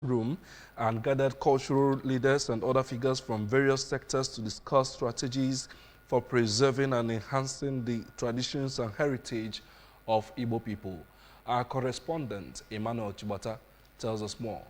room and gathered cultural leaders and other figures from various sectors to discuss strategies for preserving and enhancing the traditions and heritage of Igbo people. Our correspondent, Emmanuel Chibata, tells us more.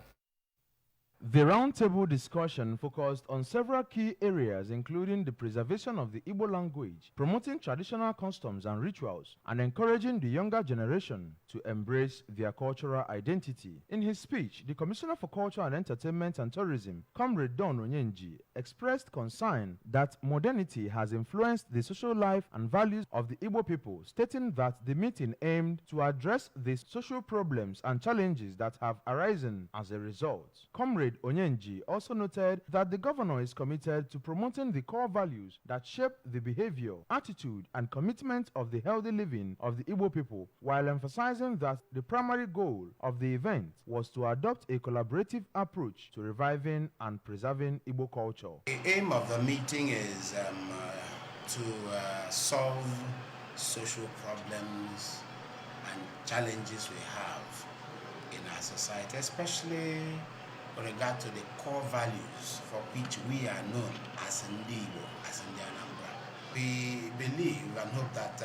The roundtable discussion focused on several key areas, including the preservation of the Igbo language, promoting traditional customs and rituals, and encouraging the younger generation to embrace their cultural identity. In his speech, the Commissioner for Culture and Entertainment and Tourism, Comrade Don Onyenji, expressed concern that modernity has influenced the social life and values of the Igbo people, stating that the meeting aimed to address the social problems and challenges that have arisen as a result. Comrade Onyenji also noted that the governor is committed to promoting the core values that shape the behavior, attitude, and commitment of the healthy living of the Igbo people, while emphasizing that the primary goal of the event was to adopt a collaborative approach to reviving and preserving Igbo culture. The aim of the meeting is to solve social problems and challenges we have in our society, especially with regard to the core values for which we are known as Igbo, as in the Anambra. We believe and hope that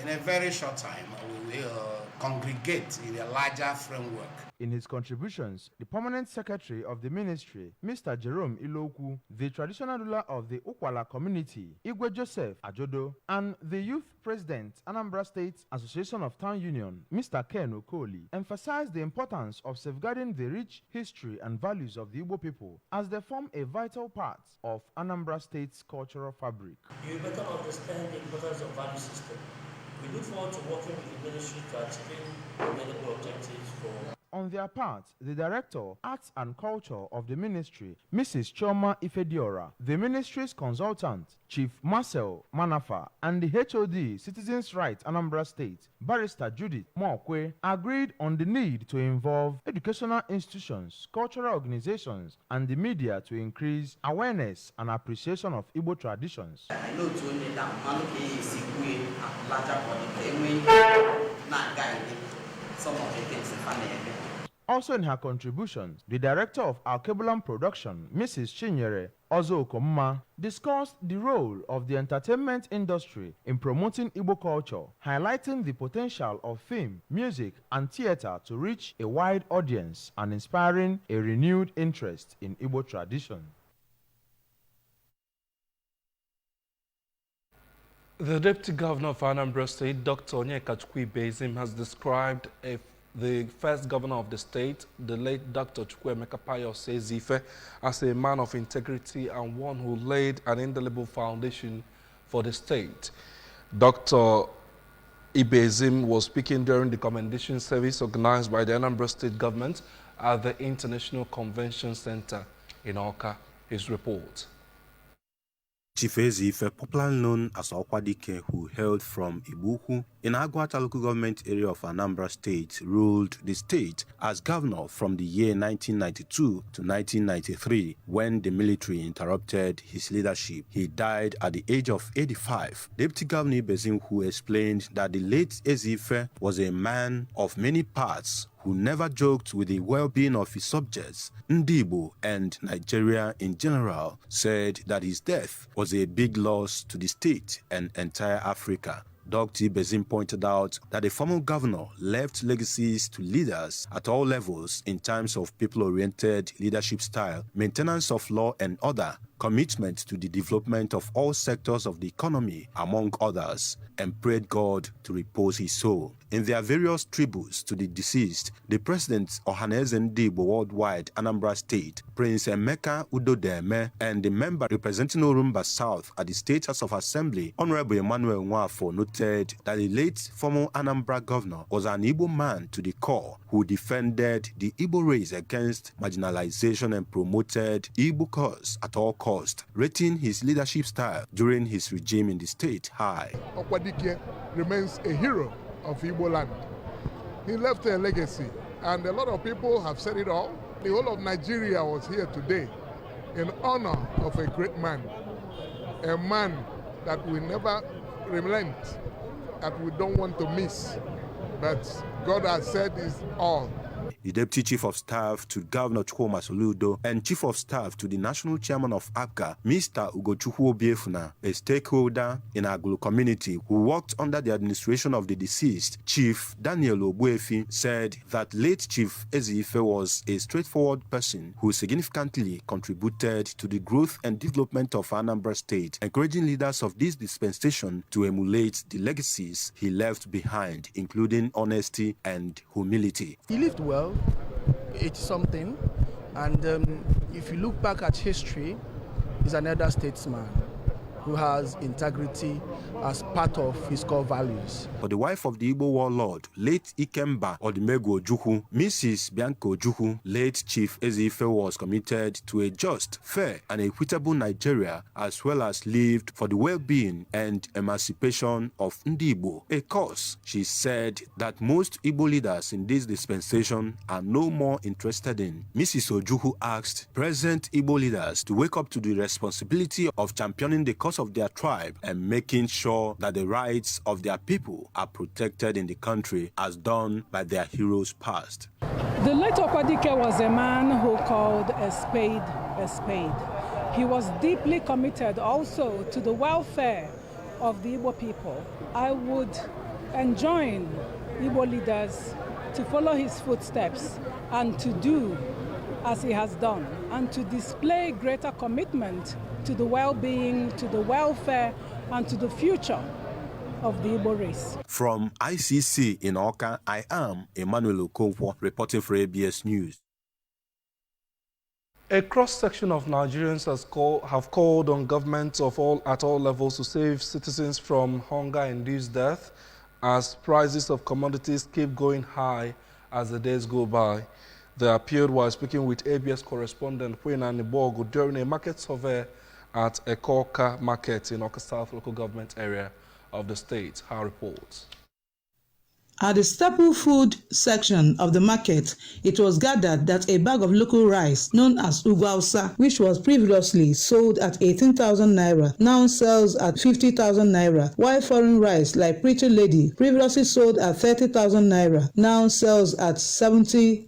in a very short time we will congregate in a larger framework. In his contributions, the permanent secretary of the ministry, Mr. Jerome Iloku, the traditional ruler of the Ukwala community, Igwe Joseph Ajodo, and the youth president, Anambra State Association of Town Union, Mr. Ken Okoli, emphasized the importance of safeguarding the rich history and values of the Igbo people as they form a vital part of Anambra State's cultural fabric. You better understand the importance of value system. We look forward to working with the ministry to achieving the medical objectives for. On their part, the Director, Arts and Culture of the Ministry, Mrs. Choma Ifediora, the Ministry's consultant, Chief Marcel Manafa, and the HOD, Citizens' Rights Anambra State, Barrister Judith Mokwe, agreed on the need to involve educational institutions, cultural organizations, and the media to increase awareness and appreciation of Igbo traditions. Also in her contributions, the director of Alkebulam Production, Mrs. Chinyere Ozo Okomma, discussed the role of the entertainment industry in promoting Igbo culture, highlighting the potential of film, music, and theater to reach a wide audience and inspiring a renewed interest in Igbo tradition. The Deputy Governor of Anambra State, Dr. Onyeka Chukwuibezim, has described the first governor of the state, the late Dr. Chukwuemeka Pius Ezife, as a man of integrity and one who laid an indelible foundation for the state. Dr. Ibezim was speaking during the commendation service organized by the Anambra State government at the International Convention Center in Awka. His report. Chief Ezife, popularly known as Okwadike, who hailed from Ibuku in Agwata local government area of Anambra State, ruled the state as governor from the year 1992 to 1993 when the military interrupted his leadership. He died at the age of 85. Deputy Governor Ibezim, who explained that the late Ezife was a man of many parts who never joked with the well-being of his subjects, Ndibo and Nigeria in general, said that his death was a big loss to the state and entire Africa. Dr. Ibezim pointed out that the former governor left legacies to leaders at all levels in terms of people-oriented leadership style, maintenance of law and order, commitment to the development of all sectors of the economy, among others, and prayed God to repose his soul. In their various tributes to the deceased, the President Ohaneze Ndibo Worldwide Anambra State, Prince Emeka Udodeme, and the member representing Orumba South at the State House of Assembly, Honorable Emmanuel Nwafo, noted that the late former Anambra governor was an Igbo man to the core who defended the Igbo race against marginalization and promoted Igbo cause at all costs, rating his leadership style during his regime in the state high. Okwadike remains a hero of Igbo land. He left a legacy, and a lot of people have said it all. The whole of Nigeria was here today in honor of a great man, a man that we never relent, that we don't want to miss, but God has said is all. the Deputy Chief of Staff to Governor Chukwuma Soludo, and Chief of Staff to the National Chairman of APGA, Mr. Ugochukwu Obiefuna, a stakeholder in Agulu community who worked under the administration of the deceased, Chief Daniel Obuefi, said that late Chief Ezi-Ife was a straightforward person who significantly contributed to the growth and development of Anambra State, encouraging leaders of this dispensation to emulate the legacies he left behind, including honesty and humility. He lived well, 80-something, and if you look back at history, he's an elder statesman who has integrity as part of his core values. For the wife of the Igbo warlord, late Ikemba Odimego Ojukwu, Mrs. Bianca Ojukwu, late Chief Ezi-Ife was committed to a just, fair, and equitable Nigeria, as well as lived for the well-being and emancipation of Ndi Igbo, a cause she said that most Igbo leaders in this dispensation are no more interested in. Mrs. Ojukwu asked present Igbo leaders to wake up to the responsibility of championing the cause of their tribe and making sure that the rights of their people are protected in the country as done by their heroes past. The late Okwadike was a man who called a spade a spade. He was deeply committed also to the welfare of the Igbo people. I would enjoin Igbo leaders to follow his footsteps and to do as he has done, and to display greater commitment to the well-being, to the welfare, and to the future of the Igbo race. From ICC in Awka, I am Emmanuel Okonkwo, reporting for ABS News. A cross-section of Nigerians have called on governments at all levels to save citizens from hunger-induced death as prices of commodities keep going high as the days go by. They appeared while speaking with ABS correspondent Kwena Nibogu during a market survey at Ekoka Market in Awka South local government area of the state. Her reports. At the staple food section of the market, it was gathered that a bag of local rice, known as Ugwausa, which was previously sold at 18,000 naira, now sells at 50,000 naira, while foreign rice like Pretty Lady, previously sold at 30,000 naira, now sells at 70,000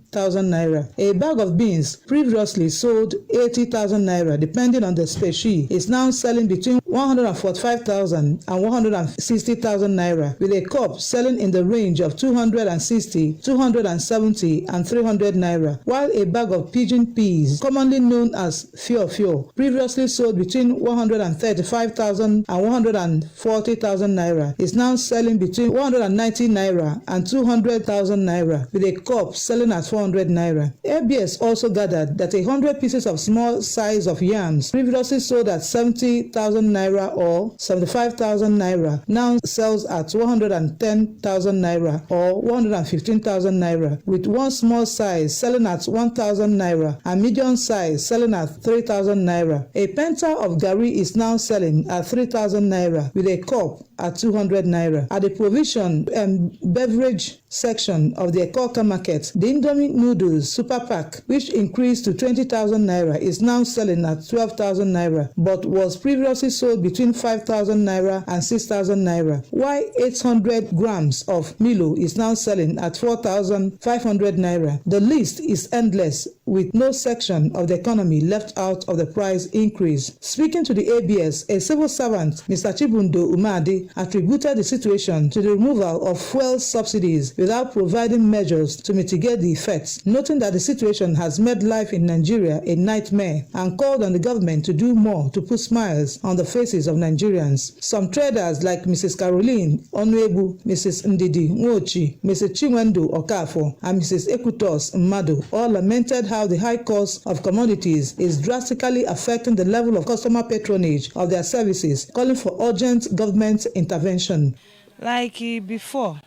naira. A bag of beans, previously sold 80,000 naira, depending on the species, is now selling between 145,000 and 160,000 naira, with a cup selling in the range of 260, 270, and 300 naira, while a bag of pigeon peas, commonly known as fio, previously sold between 135,000 and 140,000 naira, is now selling between 190 naira and 200,000 naira, with a cup selling at 400 naira. ABS also gathered that 100 pieces of small size of yams, previously sold at 70,000 naira or 75,000 naira, now sells at 110,000 naira or 115,000 naira, with one small size selling at 1,000 naira and medium size selling at 3,000 naira. A penta of gari is now selling at 3,000 naira, with a cup at 200 naira. At the provision and beverage section of the Ekoka market, the Indomie noodles super pack, which increased to 20,000 naira, is now selling at 12,000 naira, but was previously sold between 5,000 naira and 6,000 naira, while 800 grams of Milo is now selling at 4,500 naira. The list is endless, with no section of the economy left out of the price increase. Speaking to the ABS, a civil servant, Mr. Chibundo Umadi, attributed the situation to the removal of fuel subsidies without providing measures to mitigate the effects, noting that the situation has made life in Nigeria a nightmare, and called on the government to do more to put smiles on the faces of Nigerians. Some traders like Mrs. Caroline Onwebu, Mrs. Ndidi Nwochi, Mrs. Chinwendu Okafo, and Mrs. Ekutos Mmadu all lamented how the high cost of commodities is drastically affecting the level of customer patronage of their services, calling for urgent government intervention. Like before,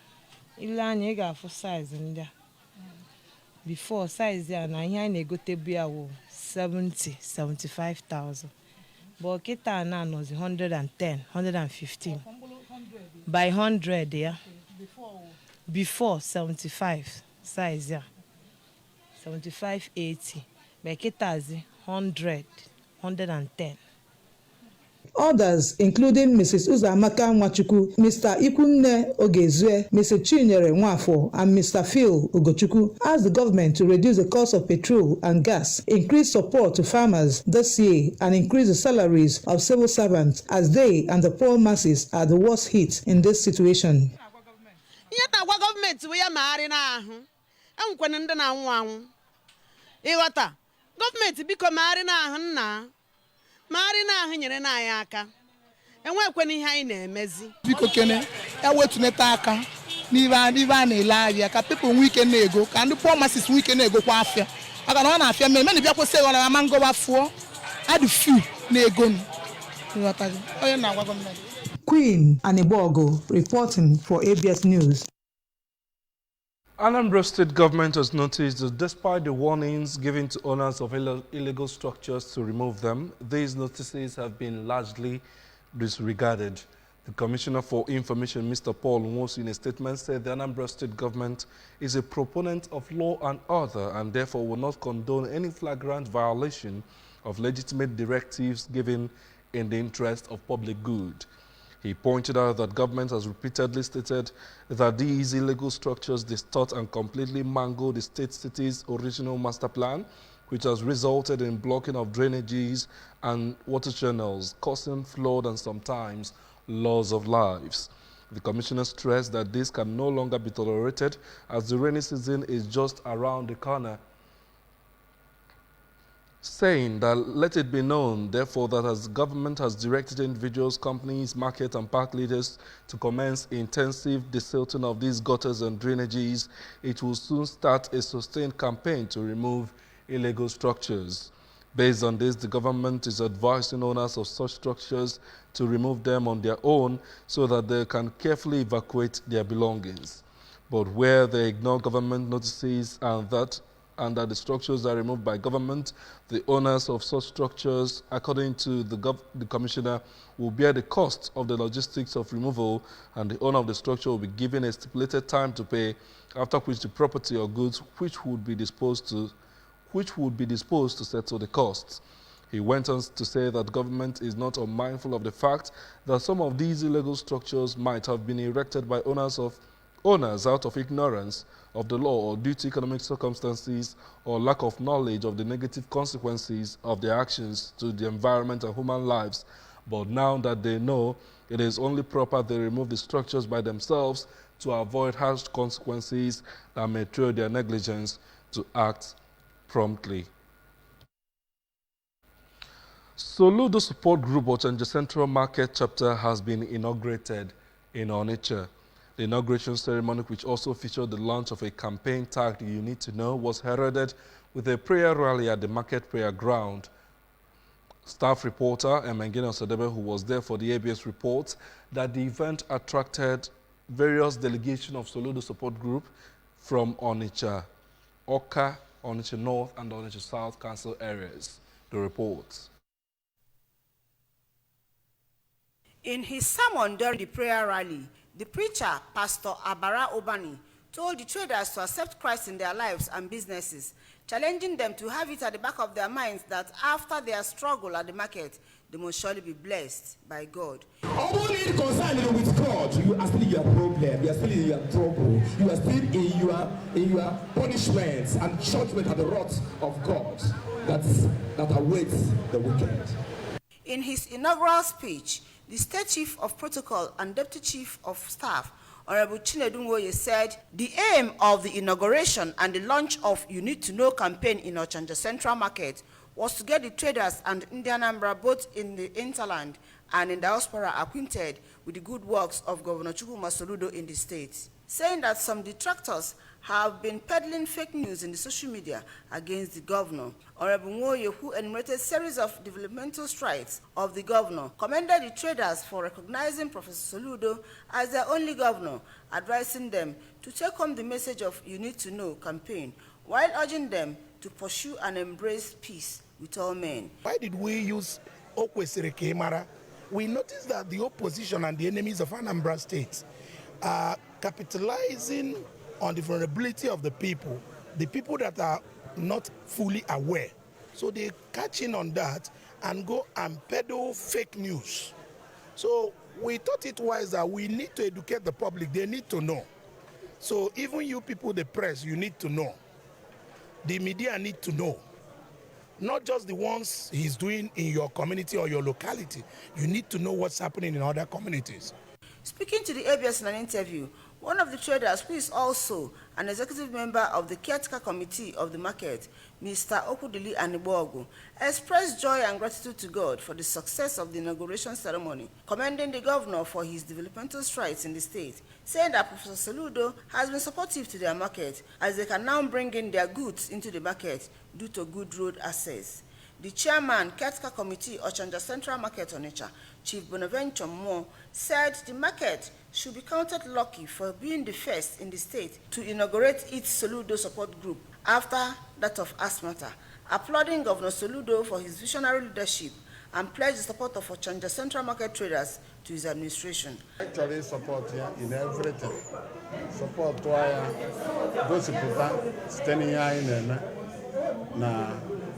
Ilani got for size and before size there na here na go to be 75,000. But kita now was 110, 115. By 100 yeah. Before 75 size yeah. 75, 80. But kita is 100, 110. Others, including Mrs. Uzamaka Nwachukwu, Mr. Ikunne Ogezue, Mr. Chinyere Nwafo, and Mr. Phil Ugochukwu, asked the government to reduce the cost of petrol and gas, increase support to farmers this year, and increase the salaries of civil servants as they and the poor masses are the worst hit in this situation. Government biko maari na ahụ nna maari na ahụ nyere na anyị aka enwekwe ihe anyị na-emezi biko kene ewetuneta aka n'ibe a na-ele ahịa ka people nwee ike na-ego ka ndị poor masses nwee ike na-ego kwa afịa aka na ọ na-afịa mmemme na bịa kwụsị na mango bafuo adị few na-ego onye na-agwa gọọmenti. Queen Anibogo reporting for ABS News. Anambra State government has noticed that despite the warnings given to owners of illegal structures to remove them, these notices have been largely disregarded. The Commissioner for Information, Mr. Paul Nwosu, in a statement said the Anambra State government is a proponent of law and order and therefore will not condone any flagrant violation of legitimate directives given in the interest of public good. He pointed out that government has repeatedly stated that these illegal structures distort and completely mangle the state city's original master plan, which has resulted in blocking of drainages and water channels, causing flood and sometimes loss of lives. The Commissioner stressed that this can no longer be tolerated as the rainy season is just around the corner, saying that let it be known, therefore, that as government has directed individuals, companies, market and park leaders to commence intensive desilting of these gutters and drainages, it will soon start a sustained campaign to remove illegal structures. Based on this, the government is advising owners of such structures to remove them on their own so that they can carefully evacuate their belongings. But where they ignore government notices and that the structures are removed by government, the owners of such structures, according to the Commissioner, will bear the cost of the logistics of removal, and the owner of the structure will be given a stipulated time to pay, after which the property or goods which would be disposed to settle the costs. He went on to say that government is not unmindful of the fact that some of these illegal structures might have been erected by owners out of ignorance of the law or due to economic circumstances or lack of knowledge of the negative consequences of their actions to the environment and human lives. But now that they know, it is only proper they remove the structures by themselves to avoid harsh consequences that may throw their negligence to act promptly. Soludo Support Group Ochanja Central Market Chapter has been inaugurated in Onitsha. The inauguration ceremony, which also featured the launch of a campaign tagged "You Need to Know," was heralded with a prayer rally at the market prayer ground. Staff reporter Emengina Osadebe, who was there for the ABS, reports that the event attracted various delegations of Soludo Support Group from Onitsha, Oka, Onitsha North and Onitsha South Council areas. The reports. In his sermon during the prayer rally, the preacher, Pastor Abara Obani, told the traders to accept Christ in their lives and businesses, challenging them to have it at the back of their minds that after their struggle at the market, they must surely be blessed by God. Only concerned with God, you are still in your problem, you are still in your trouble, you are still in your punishments and judgment at the wrath of God that awaits the wicked. In his inaugural speech, the State Chief of Protocol and Deputy Chief of Staff, Honorable Chinedu Nwoye, said the aim of the inauguration and the launch of You Need to Know campaign in Ochanja Central Market was to get the traders and Indianambra both in the interland and in diaspora acquainted with the good works of Governor Chukwuma Soludo in the state, saying that some detractors have been peddling fake news in the social media against the governor. Honorable Nwoye, who enumerated series of developmental strides of the governor, commended the traders for recognizing Professor Soludo as their only governor, advising them to take home the message of You Need to Know campaign, while urging them to pursue and embrace peace with all men. Why did we use Okwesiri Kemara? We noticed that the opposition and the enemies of Anambra State are capitalizing on the vulnerability of the people that are not fully aware. So they catch in on that and go and peddle fake news. So we thought it wise that we need to educate the public. They need to know. So even you people, the press, you need to know. The media need to know. Not just the ones he's doing in your community or your locality. You need to know what's happening in other communities. Speaking to the ABS in an interview, one of the traders, who is also an executive member of the caretaker committee of the market, Mr. Okudili Anibogu, expressed joy and gratitude to God for the success of the inauguration ceremony, commending the governor for his developmental strides in the state, saying that Professor Soludo has been supportive to their market as they can now bring in their goods into the market due to good road access. The chairman, caretaker committee, Ochanja Central Market Onitsha, Chief Bonaventure Moore, said the market should be counted lucky for being the first in the state to inaugurate its Soludo support group after that of Asmata, applauding Governor Soludo for his visionary leadership and pledged the support of Ochanja Central Market traders to his administration. Actually, support here in everything. Support to those people standing here in the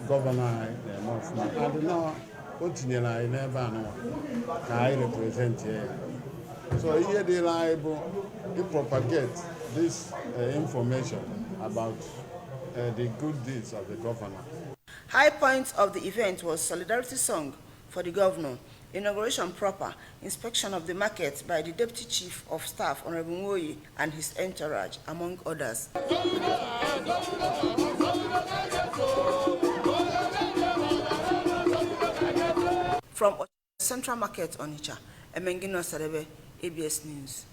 governor and now continue in the I represent here. So here they are able to propagate this information about the good deeds of the governor. High point of the event was Solidarity Song for the governor, inauguration proper, inspection of the market by the Deputy Chief of Staff, Honorable Nwoye, and his entourage, among others. From Central Market Onitsha, Emengino Sarebe, ABS News.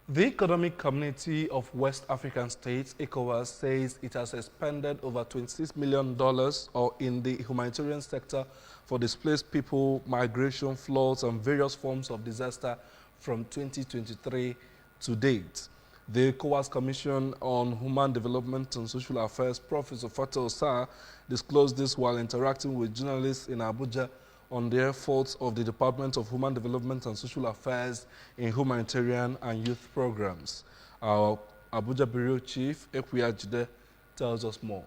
The Economic Community of West African States, ECOWAS, says it has expended over $26 million in the humanitarian sector for displaced people, migration, floods, and various forms of disaster from 2023 to date. The ECOWAS Commission on Human Development and Social Affairs, Professor Fatou Sarr, disclosed this while interacting with journalists in Abuja on the efforts of the Department of Human Development and Social Affairs in humanitarian and youth programs. Our Abuja Bureau Chief, Ekuya Jide, tells us more.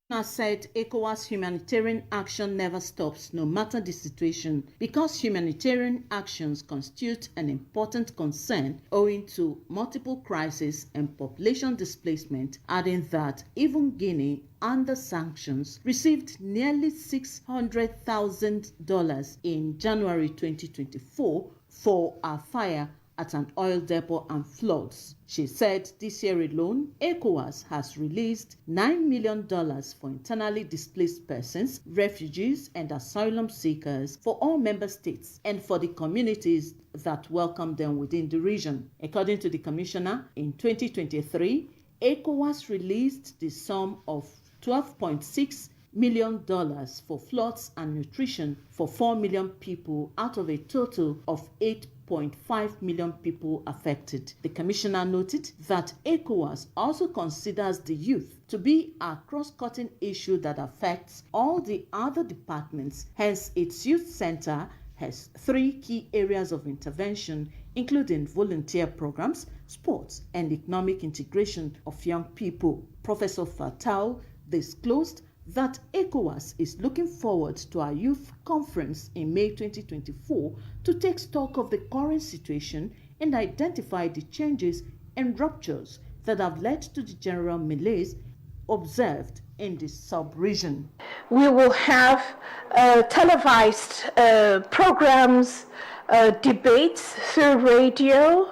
Has said ECOWAS humanitarian action never stops, no matter the situation, because humanitarian actions constitute an important concern owing to multiple crises and population displacement, adding that even Guinea, under sanctions, received nearly $600,000 in January 2024 for a fire at an oil depot and floods. She said this year alone, ECOWAS has released $9 million for internally displaced persons, refugees, and asylum seekers for all member states and for the communities that welcome them within the region. According to the commissioner, in 2023, ECOWAS released the sum of $12.6 million for floods and nutrition for 4 million people out of a total of 8.5 million people affected. The commissioner noted that ECOWAS also considers the youth to be a cross-cutting issue that affects all the other departments. Hence, its youth center has 3 key areas of intervention, including volunteer programs, sports, and economic integration of young people. Professor Fatou disclosed that ECOWAS is looking forward to a youth conference in May 2024 to take stock of the current situation and identify the changes and ruptures that have led to the general malaise observed in the sub-region. We will have televised programs, debates through radio,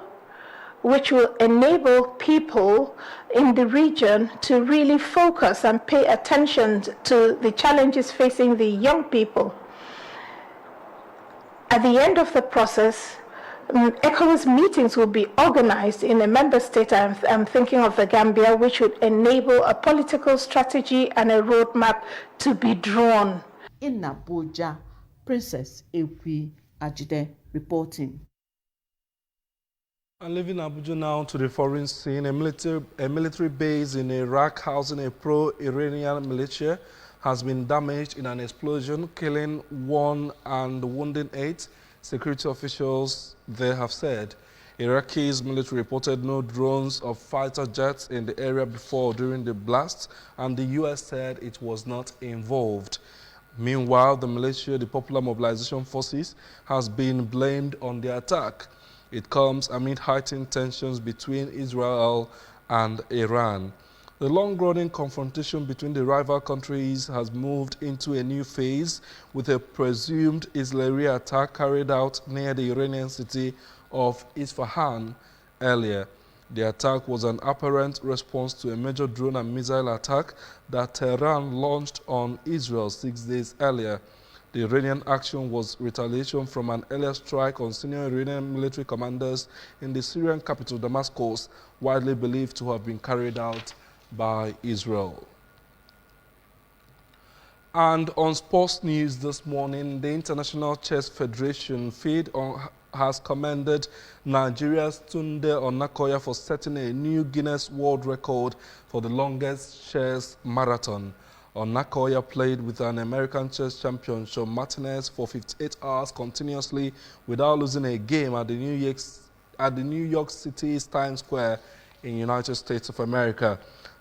which will enable people in the region to really focus and pay attention to the challenges facing the young people. At the end of the process, ECOWAS meetings will be organized in a member state. I'm thinking of the Gambia, which would enable a political strategy and a roadmap to be drawn. In Abuja, Princess Ekwi Ajide reporting. And leaving Abuja now to the foreign scene, a military base in Iraq housing a pro-Iranian militia has been damaged in an explosion, killing 1 and wounding 8, security officials there have said. Iraqi's military reported no drones or fighter jets in the area before or during the blast, and the U.S. said it was not involved. Meanwhile, the militia, the Popular Mobilization Forces, has been blamed on the attack. It comes amid heightened tensions between Israel and Iran. The long-running confrontation between the rival countries has moved into a new phase with a presumed Israeli attack carried out near the Iranian city of Isfahan earlier. The attack was an apparent response to a major drone and missile attack that Tehran launched on Israel 6 days earlier. The Iranian action was retaliation from an earlier strike on senior Iranian military commanders in the Syrian capital Damascus, widely believed to have been carried out by Israel. And on sports news this morning, the International Chess Federation FIDE has commended Nigeria's Tunde Onakoya for setting a new Guinness World Record for the longest chess marathon. Onakoya played with an American chess champion, Sean Martinez, for 58 hours continuously without losing a game at the New York City's Times Square in United States of America.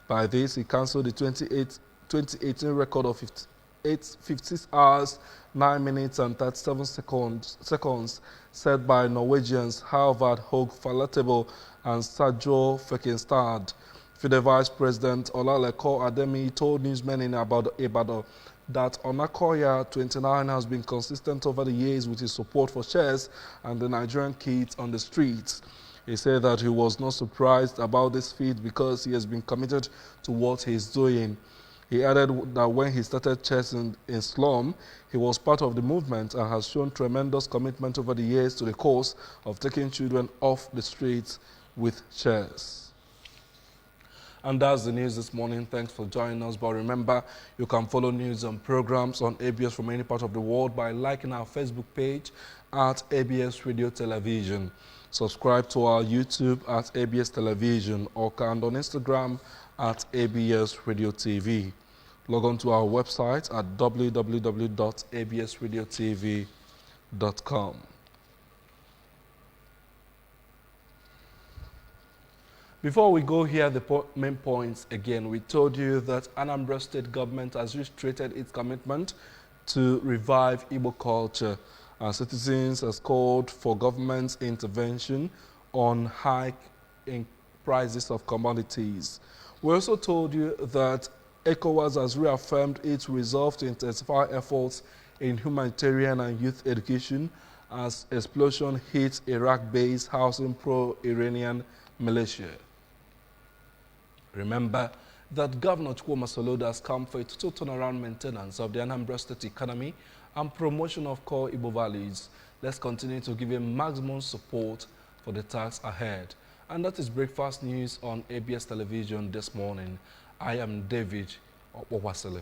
By this, he cancelled the 2018 record of 56 hours, 9 minutes and 37 seconds set by Norwegians Halvard Hoge Falatebo and Sergio Feckenstad. FIDE Vice President Olaleko Ademi told newsmen in Ibadan that Onakoya, 29, has been consistent over the years with his support for chess and the Nigerian kids on the streets. He said that he was not surprised about this feat because he has been committed to what he is doing. He added that when he started chess in slum, he was part of the movement and has shown tremendous commitment over the years to the cause of taking children off the streets with chess. And that's the news this morning. Thanks for joining us. But remember, you can follow news and programs on ABS from any part of the world by liking our Facebook page at ABS Radio Television. Subscribe to our YouTube at ABS Television or and on Instagram at ABS Radio TV. Log on to our website at www.absradiotv.com. Before we go here, the main points again. We told you that Anambra State government has reiterated its commitment to revive Igbo culture. Our citizens has called for government's intervention on hike in prices of commodities. We also told you that ECOWAS has reaffirmed its resolve to intensify efforts in humanitarian and youth education as explosion hits Iraq-based housing pro-Iranian militia. Remember that Governor Chukwuma Soludo has come for a total turnaround maintenance of the Anambra State economy and promotion of core Igbo values. Let's continue to give him maximum support for the task ahead. And that is breakfast news on ABS Television this morning. I am David Owasile.